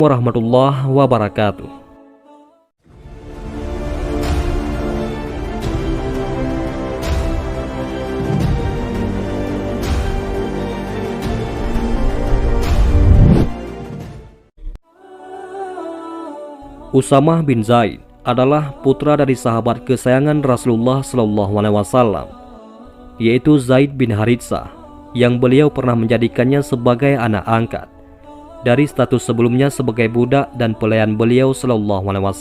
warahmatullahi wabarakatuh. Usamah bin Zaid adalah putra dari sahabat kesayangan Rasulullah SAW, yaitu Zaid bin Haritsah, yang beliau pernah menjadikannya sebagai anak angkat dari status sebelumnya sebagai budak dan pelayan beliau SAW.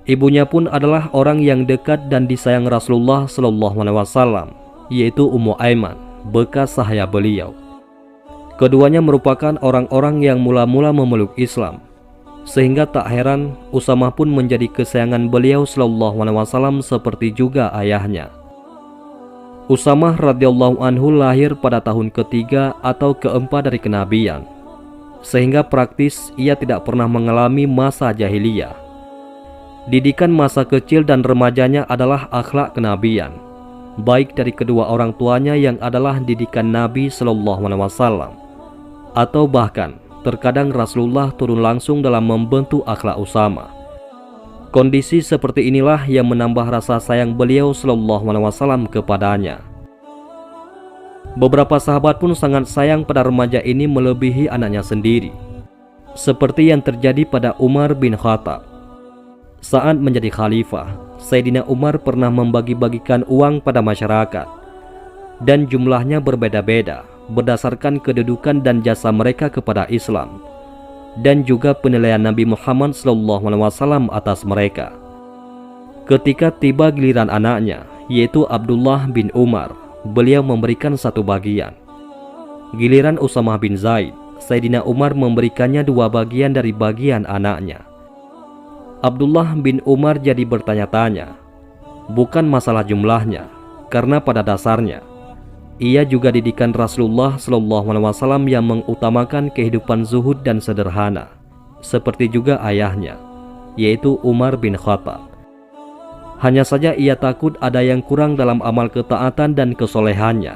Ibunya pun adalah orang yang dekat dan disayang Rasulullah SAW, yaitu Ummu Aiman, bekas sahaya beliau. Keduanya merupakan orang-orang yang mula-mula memeluk Islam, sehingga tak heran Usamah pun menjadi kesayangan beliau SAW seperti juga ayahnya. Usamah radhiyallahu anhu lahir pada tahun ketiga atau keempat dari kenabian, sehingga praktis ia tidak pernah mengalami masa jahiliyah. Didikan masa kecil dan remajanya adalah akhlak kenabian, baik dari kedua orang tuanya yang adalah didikan Nabi SAW, atau bahkan terkadang Rasulullah turun langsung dalam membentuk akhlak Usamah. Kondisi seperti inilah yang menambah rasa sayang beliau SAW kepadanya. Beberapa sahabat pun sangat sayang pada remaja ini melebihi anaknya sendiri, seperti yang terjadi pada Umar bin Khattab. Saat menjadi khalifah, Sayyidina Umar pernah membagi-bagikan uang pada masyarakat, dan jumlahnya berbeda-beda berdasarkan kedudukan dan jasa mereka kepada Islam, dan juga penilaian Nabi Muhammad SAW atas mereka. Ketika tiba giliran anaknya, yaitu Abdullah bin Umar, beliau memberikan satu bagian. Giliran Usamah bin Zaid, Sayyidina Umar memberikannya dua bagian dari bagian anaknya. Abdullah bin Umar jadi bertanya-tanya, bukan masalah jumlahnya, karena pada dasarnya ia juga didikan Rasulullah SAW yang mengutamakan kehidupan zuhud dan sederhana, seperti juga ayahnya, yaitu Umar bin Khattab. Hanya saja ia takut ada yang kurang dalam amal ketaatan dan kesolehannya.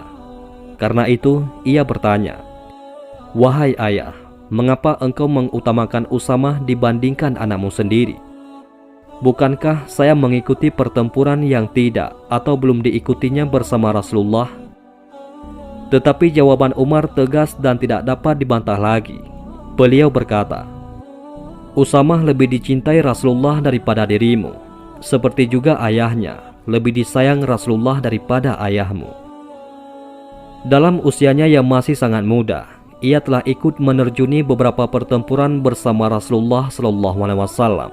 Karena itu ia bertanya, "Wahai ayah, mengapa engkau mengutamakan Usamah dibandingkan anakmu sendiri? Bukankah saya mengikuti pertempuran yang tidak atau belum diikutinya bersama Rasulullah?" Tetapi jawaban Umar tegas dan tidak dapat dibantah lagi. Beliau berkata, "Usamah lebih dicintai Rasulullah daripada dirimu, seperti juga ayahnya lebih disayang Rasulullah daripada ayahmu." Dalam usianya yang masih sangat muda, ia telah ikut menerjuni beberapa pertempuran bersama Rasulullah SAW.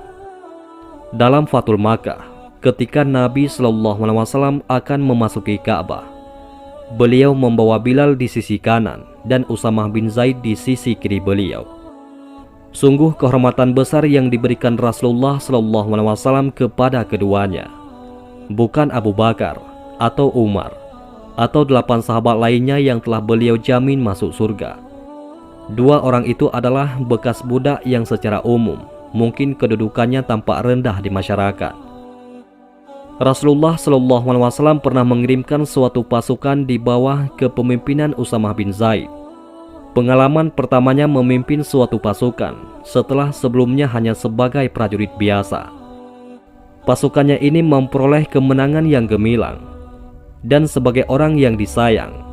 Dalam Fathul Makkah, ketika Nabi SAW akan memasuki Ka'bah, beliau membawa Bilal di sisi kanan dan Usamah bin Zaid di sisi kiri beliau. Sungguh kehormatan besar yang diberikan Rasulullah SAW kepada keduanya. Bukan Abu Bakar atau Umar atau 8 sahabat lainnya yang telah beliau jamin masuk surga. Dua orang itu adalah bekas budak yang secara umum mungkin kedudukannya tampak rendah di masyarakat. Rasulullah SAW pernah mengirimkan suatu pasukan di bawah kepemimpinan Usamah bin Zaid. Pengalaman pertamanya memimpin suatu pasukan setelah sebelumnya hanya sebagai prajurit biasa. Pasukannya ini memperoleh kemenangan yang gemilang, dan sebagai orang yang disayang,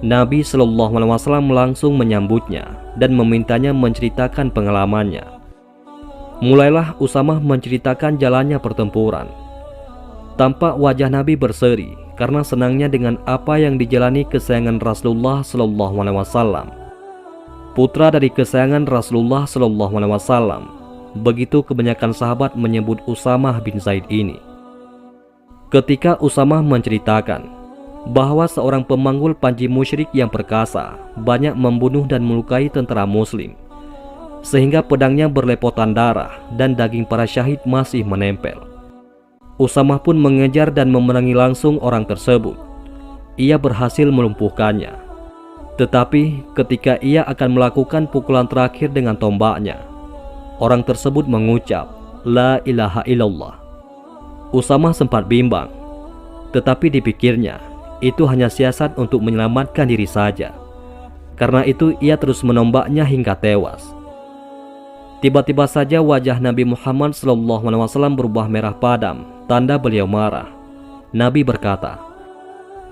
Nabi SAW langsung menyambutnya dan memintanya menceritakan pengalamannya. Mulailah Usamah menceritakan jalannya pertempuran. Tampak wajah Nabi berseri karena senangnya dengan apa yang dijalani kesayangan Rasulullah SAW. Putra dari kesayangan Rasulullah SAW, begitu kebanyakan sahabat menyebut Usamah bin Zaid ini. Ketika Usamah menceritakan bahwa seorang pemanggul panji musyrik yang perkasa banyak membunuh dan melukai tentara muslim, sehingga pedangnya berlepotan darah dan daging para syahid masih menempel, Usamah pun mengejar dan memenangi langsung orang tersebut. Ia berhasil melumpuhkannya. Tetapi ketika ia akan melakukan pukulan terakhir dengan tombaknya, orang tersebut mengucap, "La ilaha illallah." Usamah sempat bimbang, tetapi dipikirnya itu hanya siasat untuk menyelamatkan diri saja. Karena itu ia terus menombaknya hingga tewas. Tiba-tiba saja wajah Nabi Muhammad SAW berubah merah padam, tanda beliau marah. Nabi berkata,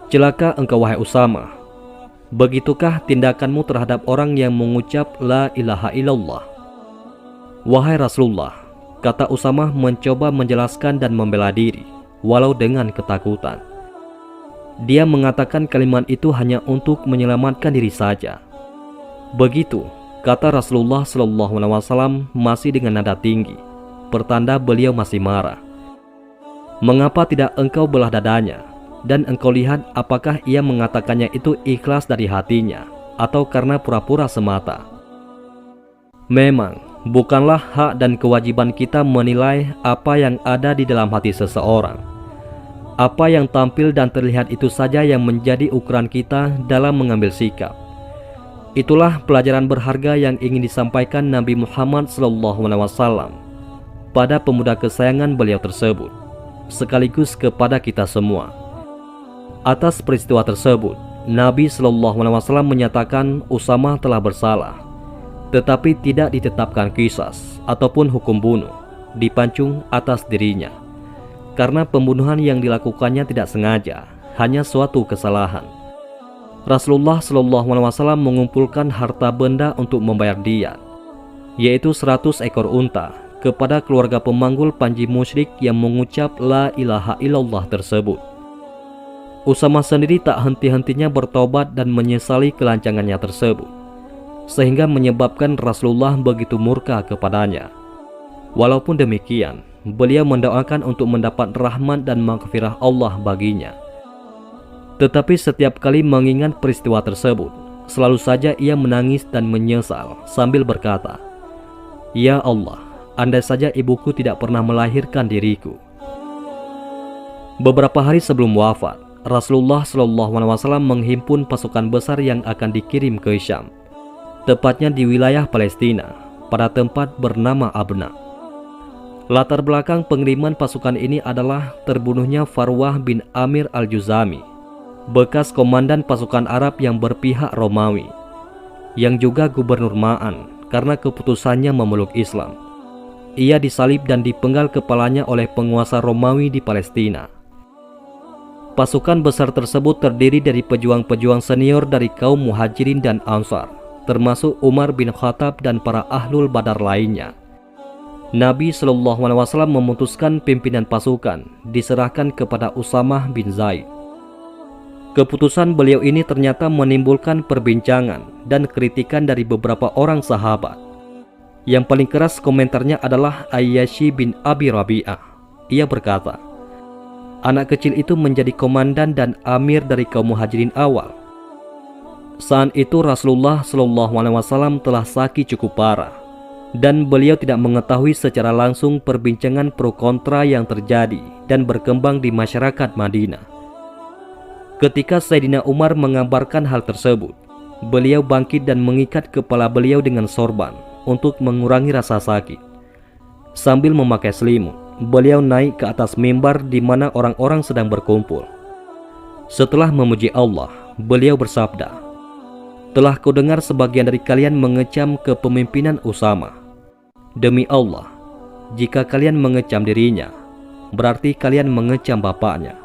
"Celaka engkau wahai Usamah. Begitukah tindakanmu terhadap orang yang mengucap la ilaha illallah?" "Wahai Rasulullah," kata Usamah mencoba menjelaskan dan membela diri, walau dengan ketakutan. Dia mengatakan kalimat itu hanya untuk menyelamatkan diri saja. "Begitu," kata Rasulullah SAW masih dengan nada tinggi, pertanda beliau masih marah. "Mengapa tidak engkau belah dadanya, dan engkau lihat apakah ia mengatakannya itu ikhlas dari hatinya, atau karena pura-pura semata?" Memang, bukanlah hak dan kewajiban kita menilai apa yang ada di dalam hati seseorang. Apa yang tampil dan terlihat itu saja yang menjadi ukuran kita dalam mengambil sikap. Itulah pelajaran berharga yang ingin disampaikan Nabi Muhammad SAW pada pemuda kesayangan beliau tersebut, sekaligus kepada kita semua. Atas peristiwa tersebut, Nabi SAW menyatakan Usamah telah bersalah, tetapi tidak ditetapkan qisas ataupun hukum bunuh dipancung atas dirinya, karena pembunuhan yang dilakukannya tidak sengaja, hanya suatu kesalahan. Rasulullah SAW mengumpulkan harta benda untuk membayar diat, yaitu 100 ekor unta, kepada keluarga pemanggul panji musyrik yang mengucap la ilaha illallah tersebut. Usamah sendiri tak henti-hentinya bertobat dan menyesali kelancangannya tersebut, sehingga menyebabkan Rasulullah begitu murka kepadanya. Walaupun demikian, beliau mendoakan untuk mendapat rahmat dan maghfirah Allah baginya. Tetapi setiap kali mengingat peristiwa tersebut, selalu saja ia menangis dan menyesal sambil berkata, "Ya Allah, andai saja ibuku tidak pernah melahirkan diriku." Beberapa hari sebelum wafat, Rasulullah SAW menghimpun pasukan besar yang akan dikirim ke Syam, tepatnya di wilayah Palestina, pada tempat bernama Abna. Latar belakang pengiriman pasukan ini adalah terbunuhnya Farwah bin Amir al-Juzami, bekas komandan pasukan Arab yang berpihak Romawi, yang juga gubernur Ma'an karena keputusannya memeluk Islam. Ia disalib dan dipenggal kepalanya oleh penguasa Romawi di Palestina. Pasukan besar tersebut terdiri dari pejuang-pejuang senior dari kaum Muhajirin dan Ansar, termasuk Umar bin Khattab dan para ahlul badar lainnya. Nabi SAW memutuskan pimpinan pasukan diserahkan kepada Usamah bin Zaid. Keputusan beliau ini ternyata menimbulkan perbincangan dan kritikan dari beberapa orang sahabat. Yang paling keras komentarnya adalah Ayyashi bin Abi Rabi'ah. Ia berkata, "Anak kecil itu menjadi komandan dan amir dari kaum Muhajirin awal." Saat itu Rasulullah SAW telah sakit cukup parah, dan beliau tidak mengetahui secara langsung perbincangan pro kontra yang terjadi dan berkembang di masyarakat Madinah. Ketika Sayyidina Umar mengabarkan hal tersebut, beliau bangkit dan mengikat kepala beliau dengan sorban untuk mengurangi rasa sakit. Sambil memakai selimut, beliau naik ke atas mimbar di mana orang-orang sedang berkumpul. Setelah memuji Allah, beliau bersabda, "Telah kudengar sebagian dari kalian mengecam kepemimpinan Usamah. Demi Allah, jika kalian mengecam dirinya, berarti kalian mengecam bapaknya.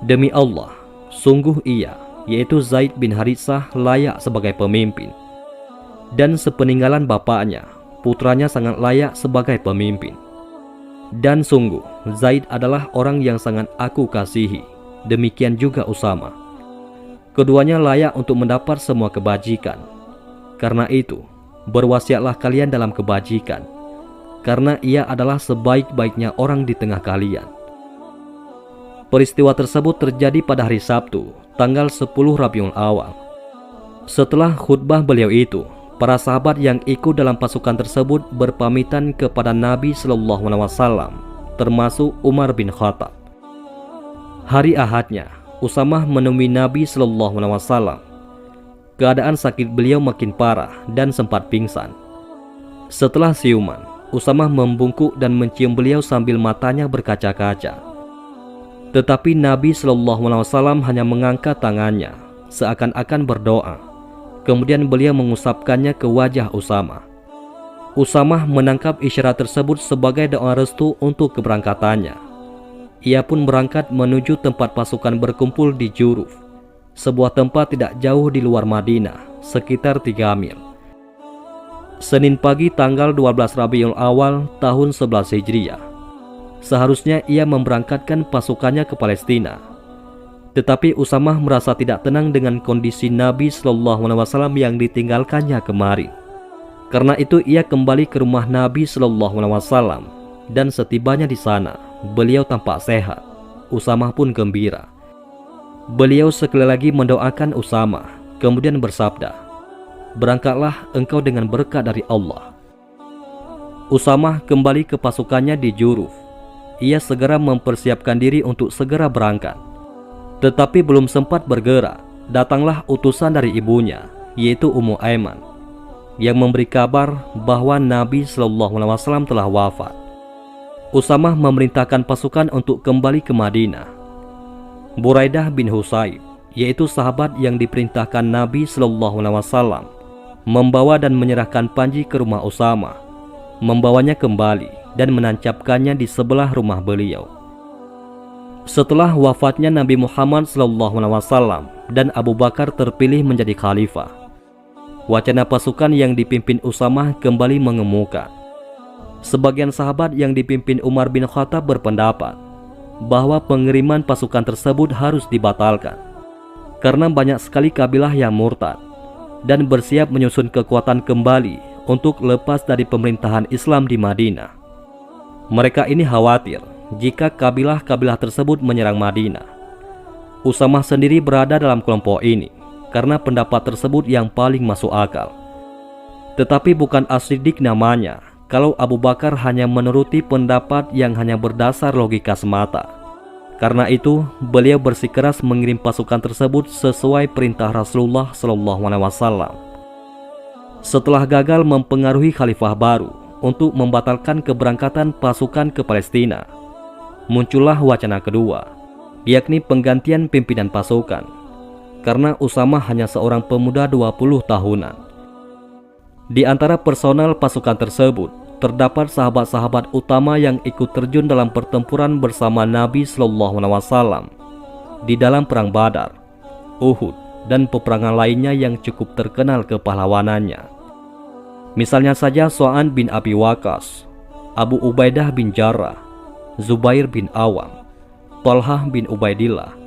Demi Allah, sungguh ia, yaitu Zaid bin Haritsah, layak sebagai pemimpin. Dan sepeninggalan bapaknya, putranya sangat layak sebagai pemimpin. Dan sungguh, Zaid adalah orang yang sangat aku kasihi. Demikian juga Usamah. Keduanya layak untuk mendapat semua kebajikan. Karena itu, berwasiatlah kalian dalam kebajikan, karena ia adalah sebaik-baiknya orang di tengah kalian." Peristiwa tersebut terjadi pada hari Sabtu, tanggal 10 Rabiul Awal. Setelah khutbah beliau itu, para sahabat yang ikut dalam pasukan tersebut berpamitan kepada Nabi SAW, termasuk Umar bin Khattab. Hari Ahadnya, Usamah menemui Nabi SAW. Keadaan sakit beliau makin parah dan sempat pingsan. Setelah siuman, Usamah membungkuk dan mencium beliau sambil matanya berkaca-kaca. Tetapi Nabi SAW hanya mengangkat tangannya, seakan-akan berdoa. Kemudian beliau mengusapkannya ke wajah Usamah. Usamah menangkap isyarat tersebut sebagai doa restu untuk keberangkatannya. Ia pun berangkat menuju tempat pasukan berkumpul di Juruf, sebuah tempat tidak jauh di luar Madinah, sekitar 3 mil. Senin pagi tanggal 12 Rabiul Awal tahun 11 Hijriah. Seharusnya ia memberangkatkan pasukannya ke Palestina. Tetapi Usamah merasa tidak tenang dengan kondisi Nabi SAW yang ditinggalkannya kemarin. Karena itu ia kembali ke rumah Nabi SAW, dan setibanya di sana, beliau tampak sehat. Usamah pun gembira. Beliau sekali lagi mendoakan Usamah, kemudian bersabda, "Berangkatlah engkau dengan berkat dari Allah." Usamah kembali ke pasukannya di Juruf. Ia segera mempersiapkan diri untuk segera berangkat. Tetapi belum sempat bergerak, datanglah utusan dari ibunya, yaitu Ummu Aiman, yang memberi kabar bahwa Nabi SAW telah wafat. Usamah memerintahkan pasukan untuk kembali ke Madinah. Buraidah bin Husayb, yaitu sahabat yang diperintahkan Nabi SAW, membawa dan menyerahkan panji ke rumah Usamah, membawanya kembali dan menancapkannya di sebelah rumah beliau. Setelah wafatnya Nabi Muhammad SAW dan Abu Bakar terpilih menjadi khalifah, wacana pasukan yang dipimpin Usamah kembali mengemuka. Sebagian sahabat yang dipimpin Umar bin Khattab berpendapat bahwa pengiriman pasukan tersebut harus dibatalkan, karena banyak sekali kabilah yang murtad dan bersiap menyusun kekuatan kembali untuk lepas dari pemerintahan Islam di Madinah. Mereka ini khawatir jika kabilah-kabilah tersebut menyerang Madinah. Usamah sendiri berada dalam kelompok ini karena pendapat tersebut yang paling masuk akal. Tetapi bukan As-Siddiq namanya kalau Abu Bakar hanya menuruti pendapat yang hanya berdasar logika semata. Karena itu, beliau bersikeras mengirim pasukan tersebut sesuai perintah Rasulullah SAW. Setelah gagal mempengaruhi khalifah baru untuk membatalkan keberangkatan pasukan ke Palestina, muncullah wacana kedua, yakni penggantian pimpinan pasukan. Karena Usamah hanya seorang pemuda 20 tahunan. Di antara personal pasukan tersebut, terdapat sahabat-sahabat utama yang ikut terjun dalam pertempuran bersama Nabi SAW di dalam perang Badar, Uhud, dan peperangan lainnya yang cukup terkenal kepahlawanannya. Misalnya saja Sa'ad bin Abi Waqqas, Abu Ubaidah bin Jarrah, Zubair bin Awam, Talhah bin Ubaidillah,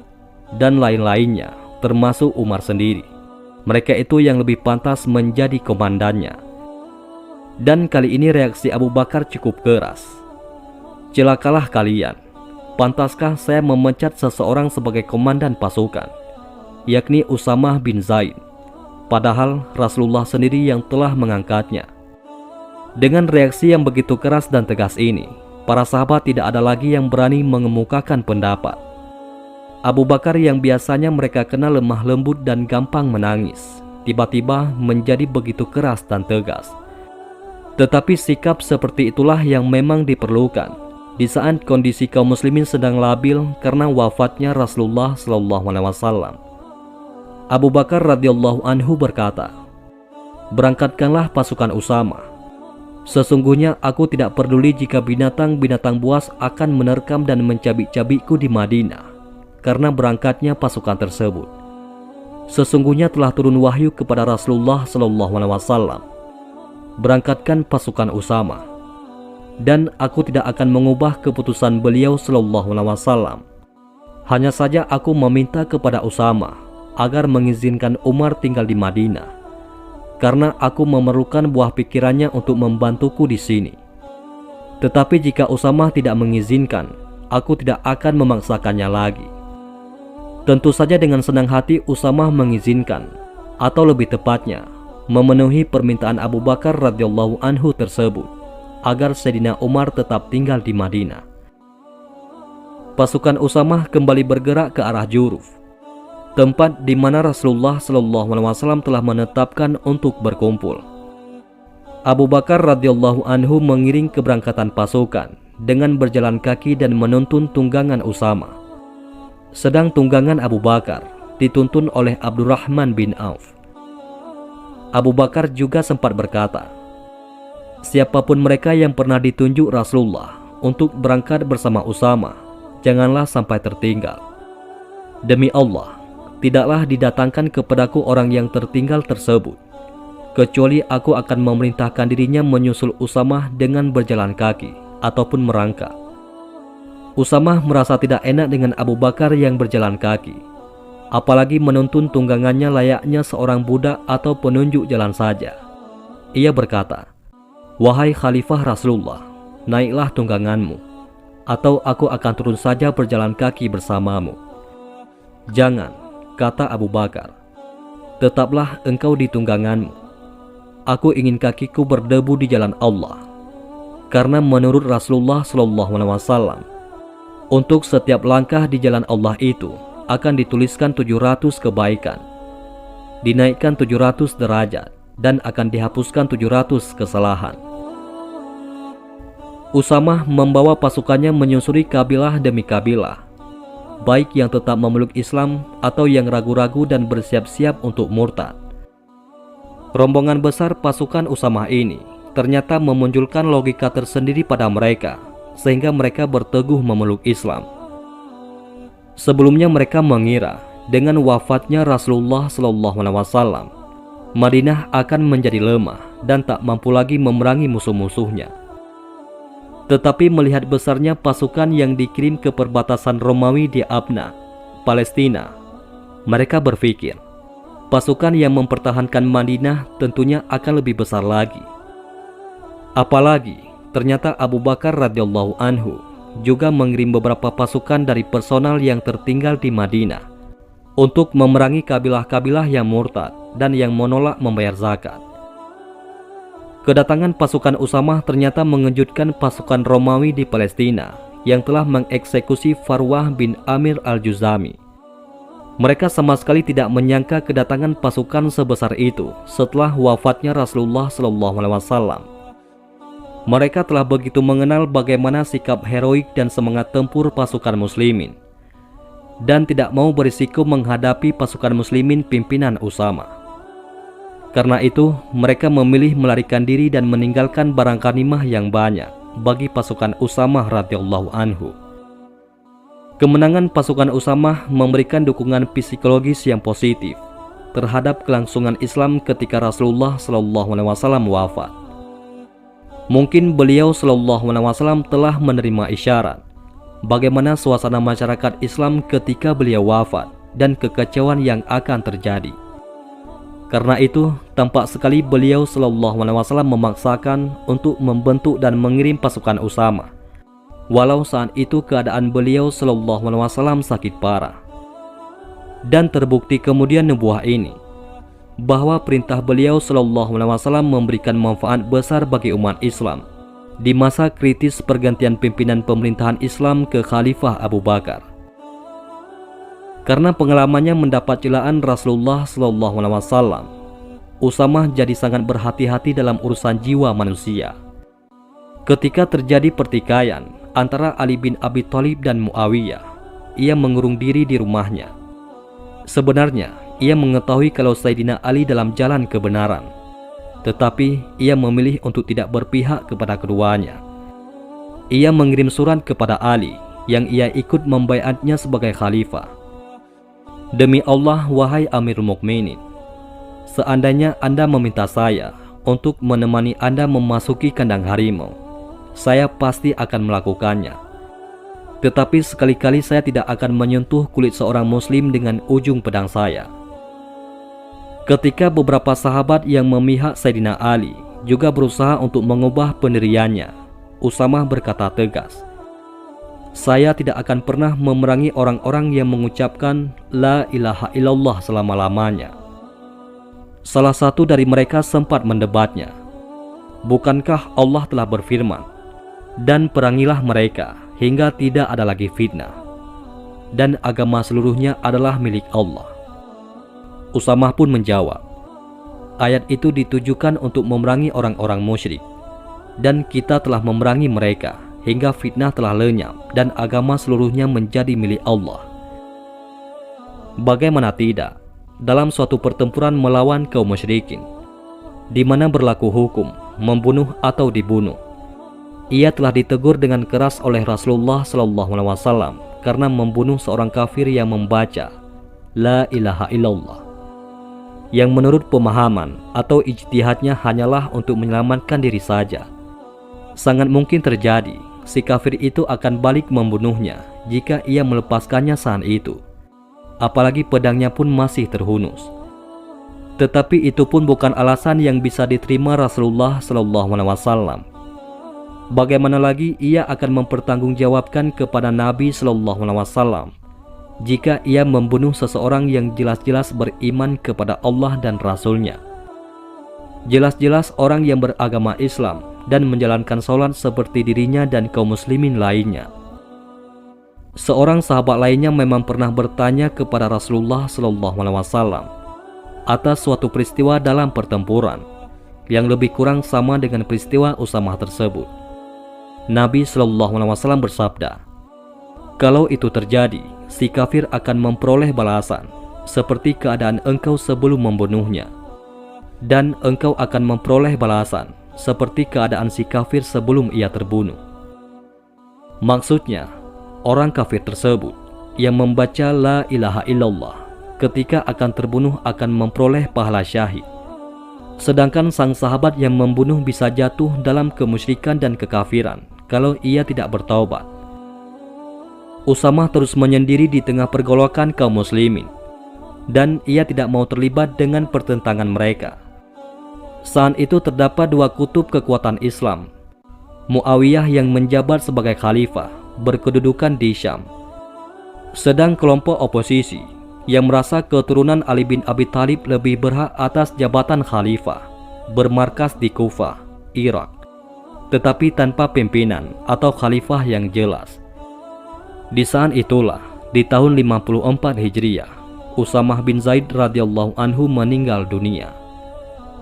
dan lain-lainnya, termasuk Umar sendiri. Mereka itu yang lebih pantas menjadi komandannya. Dan kali ini reaksi Abu Bakar cukup keras. "Celakalah kalian, pantaskah saya memecat seseorang sebagai komandan pasukan, yakni Usamah bin Zaid, padahal Rasulullah sendiri yang telah mengangkatnya?" Dengan reaksi yang begitu keras dan tegas ini, para sahabat tidak ada lagi yang berani mengemukakan pendapat. Abu Bakar yang biasanya mereka kenal lemah lembut dan gampang menangis, tiba-tiba menjadi begitu keras dan tegas. Tetapi sikap seperti itulah yang memang diperlukan di saat kondisi kaum muslimin sedang labil karena wafatnya Rasulullah SAW. Abu Bakar radhiyallahu anhu berkata, "Berangkatkanlah pasukan Usamah. Sesungguhnya aku tidak peduli jika binatang-binatang buas akan menerkam dan mencabik-cabikku di Madinah karena berangkatnya pasukan tersebut. Sesungguhnya telah turun wahyu kepada Rasulullah SAW. Berangkatkan pasukan Usamah, dan aku tidak akan mengubah keputusan beliau SAW. Hanya saja aku meminta kepada Usamah agar mengizinkan Umar tinggal di Madinah, karena aku memerlukan buah pikirannya untuk membantuku di sini. Tetapi jika Usamah tidak mengizinkan, aku tidak akan memaksakannya lagi." Tentu saja dengan senang hati Usamah mengizinkan, atau lebih tepatnya memenuhi permintaan Abu Bakar radhiyallahu anhu tersebut agar Sayyidina Umar tetap tinggal di Madinah. Pasukan Usamah kembali bergerak ke arah Juruf, tempat di mana Rasulullah SAW telah menetapkan untuk berkumpul. Abu Bakar radhiyallahu anhu mengiring keberangkatan pasukan dengan berjalan kaki dan menuntun tunggangan Usamah. Sedang tunggangan Abu Bakar dituntun oleh Abdurrahman bin Auf. Abu Bakar juga sempat berkata, Siapapun mereka yang pernah ditunjuk Rasulullah untuk berangkat bersama Usamah, janganlah sampai tertinggal. Demi Allah, tidaklah didatangkan kepadaku orang yang tertinggal tersebut, kecuali aku akan memerintahkan dirinya menyusul Usamah dengan berjalan kaki ataupun merangkak. Usamah merasa tidak enak dengan Abu Bakar yang berjalan kaki, apalagi menuntun tunggangannya layaknya seorang budak atau penunjuk jalan saja. Ia berkata, "Wahai Khalifah Rasulullah, naiklah tungganganmu, atau aku akan turun saja berjalan kaki bersamamu." "Jangan," kata Abu Bakar, "tetaplah engkau di tungganganmu. Aku ingin kakiku berdebu di jalan Allah." Karena menurut Rasulullah SAW, untuk setiap langkah di jalan Allah itu akan dituliskan 700 kebaikan, dinaikkan 700 derajat, dan akan dihapuskan 700 kesalahan. Usamah membawa pasukannya menyusuri kabilah demi kabilah, baik yang tetap memeluk Islam atau yang ragu-ragu dan bersiap-siap untuk murtad. Rombongan besar pasukan Usamah ini ternyata memunculkan logika tersendiri pada mereka, sehingga mereka berteguh memeluk Islam. Sebelumnya mereka mengira dengan wafatnya Rasulullah SAW, Madinah akan menjadi lemah dan tak mampu lagi memerangi musuh-musuhnya. Tetapi melihat besarnya pasukan yang dikirim ke perbatasan Romawi di Abna, Palestina, mereka berpikir pasukan yang mempertahankan Madinah tentunya akan lebih besar lagi. Apalagi ternyata Abu Bakar radhiyallahu anhu juga mengirim beberapa pasukan dari personal yang tertinggal di Madinah untuk memerangi kabilah-kabilah yang murtad dan yang menolak membayar zakat. Kedatangan pasukan Usamah ternyata mengejutkan pasukan Romawi di Palestina yang telah mengeksekusi Farwah bin Amir al-Juzami. Mereka sama sekali tidak menyangka kedatangan pasukan sebesar itu setelah wafatnya Rasulullah SAW. Mereka telah begitu mengenal bagaimana sikap heroik dan semangat tempur pasukan muslimin, dan tidak mau berisiko menghadapi pasukan muslimin pimpinan Usamah. Karena itu, mereka memilih melarikan diri dan meninggalkan barang ghanimah yang banyak bagi pasukan Usamah radhiyallahu anhu. Kemenangan pasukan Usamah memberikan dukungan psikologis yang positif terhadap kelangsungan Islam ketika Rasulullah SAW wafat. Mungkin beliau SAW telah menerima isyarat bagaimana suasana masyarakat Islam ketika beliau wafat dan kekacauan yang akan terjadi. Karena itu, tampak sekali beliau SAW memaksakan untuk membentuk dan mengirim pasukan Usamah, walau saat itu keadaan beliau SAW sakit parah. Dan terbukti kemudian nubuah ini, bahwa perintah beliau SAW memberikan manfaat besar bagi umat Islam di masa kritis pergantian pimpinan pemerintahan Islam ke Khalifah Abu Bakar. Karena pengalamannya mendapat celaan Rasulullah SAW, Usamah jadi sangat berhati-hati dalam urusan jiwa manusia. Ketika terjadi pertikaian antara Ali bin Abi Thalib dan Muawiyah, ia mengurung diri di rumahnya. Sebenarnya, ia mengetahui kalau Sayyidina Ali dalam jalan kebenaran, tetapi ia memilih untuk tidak berpihak kepada keduanya. Ia mengirim surat kepada Ali yang ia ikut membaiatnya sebagai khalifah. "Demi Allah, wahai Amirul Mukminin, seandainya Anda meminta saya untuk menemani Anda memasuki kandang harimau, saya pasti akan melakukannya. Tetapi sekali-kali saya tidak akan menyentuh kulit seorang muslim dengan ujung pedang saya." Ketika beberapa sahabat yang memihak Sayyidina Ali juga berusaha untuk mengubah pendiriannya, Usamah berkata tegas, "Saya tidak akan pernah memerangi orang-orang yang mengucapkan La ilaha illallah selama-lamanya." Salah satu dari mereka sempat mendebatnya, "Bukankah Allah telah berfirman, dan perangilah mereka hingga tidak ada lagi fitnah, dan agama seluruhnya adalah milik Allah?" Usamah pun menjawab, "Ayat itu ditujukan untuk memerangi orang-orang musyrik, dan kita telah memerangi mereka hingga fitnah telah lenyap dan agama seluruhnya menjadi milik Allah." Bagaimana tidak, dalam suatu pertempuran melawan kaum musyrikin, di mana berlaku hukum membunuh atau dibunuh. Ia telah ditegur dengan keras oleh Rasulullah SAW karena membunuh seorang kafir yang membaca La ilaha illallah, yang menurut pemahaman atau ijtihadnya hanyalah untuk menyelamatkan diri saja. Sangat mungkin terjadi si kafir itu akan balik membunuhnya jika ia melepaskannya saat itu, apalagi pedangnya pun masih terhunus. Tetapi itu pun bukan alasan yang bisa diterima Rasulullah SAW. Bagaimana lagi ia akan mempertanggungjawabkan kepada Nabi SAW jika ia membunuh seseorang yang jelas-jelas beriman kepada Allah dan Rasul-Nya. Jelas-jelas orang yang beragama Islam dan menjalankan sholat seperti dirinya dan kaum muslimin lainnya. Seorang sahabat lainnya memang pernah bertanya kepada Rasulullah SAW atas suatu peristiwa dalam pertempuran yang lebih kurang sama dengan peristiwa Usamah tersebut. Nabi SAW bersabda, "Kalau itu terjadi, si kafir akan memperoleh balasan seperti keadaan engkau sebelum membunuhnya, dan engkau akan memperoleh balasan seperti keadaan si kafir sebelum ia terbunuh." Maksudnya, orang kafir tersebut yang membaca La ilaha illallah ketika akan terbunuh akan memperoleh pahala syahid. Sedangkan sang sahabat yang membunuh bisa jatuh dalam kemusyrikan dan kekafiran kalau ia tidak bertaubat. Usamah terus menyendiri di tengah pergolakan kaum muslimin, dan ia tidak mau terlibat dengan pertentangan mereka. Saat itu terdapat dua kutub kekuatan Islam. Muawiyah yang menjabat sebagai khalifah berkedudukan di Syam, sedang kelompok oposisi yang merasa keturunan Ali bin Abi Thalib lebih berhak atas jabatan khalifah bermarkas di Kufah, Irak, tetapi tanpa pimpinan atau khalifah yang jelas. Di saat itulah, di tahun 54 Hijriah, Usamah bin Zaid radhiyallahu anhu meninggal dunia.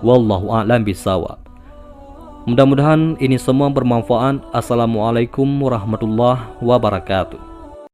Wallahu a'lam bishawab. Mudah-mudahan ini semua bermanfaat. Assalamualaikum warahmatullahi wabarakatuh.